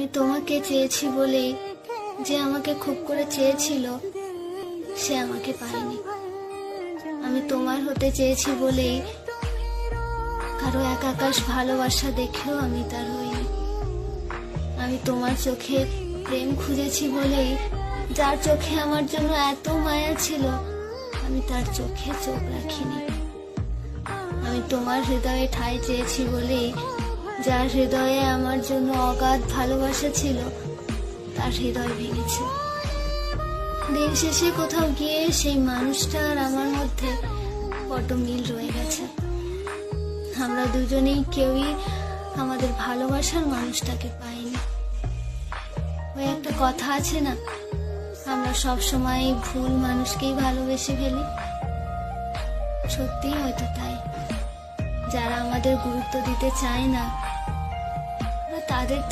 আমি তোমাকে চেয়েছি বলেই যে আমাকে খুব করে চেয়েছিল সে আমাকে পায়নি। আমি তোমার হতে চেয়েছি বলেই কারো এক আকাশ ভালোবাসা দেখেও আমি তার হইনি। আমি তোমার চোখে প্রেম খুঁজেছি বলেই যার চোখে আমার জন্য এত মায়া ছিল আমি তার চোখে চোখ রাখিনি। আমি তোমার হৃদয়ে ঠাঁই চেয়েছি বলেই যার হৃদয়ে আমার জন্য অগাধ ভালোবাসা ছিল তার হৃদয় ভেঙেছে। দিন শেষে কোথাও গিয়ে সেই মানুষটা আর আমার মধ্যে বড্ড মিল রয়ে গেছে। আমরা দুজনেই কেউই আমাদের ভালোবাসার মানুষটাকে পাইনি। ওই একটা কথা আছে না, আমরা সব সময় ভুল মানুষকেই ভালোবেসে ফেলি। সত্যিই হয়তো তাই। যারা আমাদের গুরুত্ব দিতে চায় না তাদের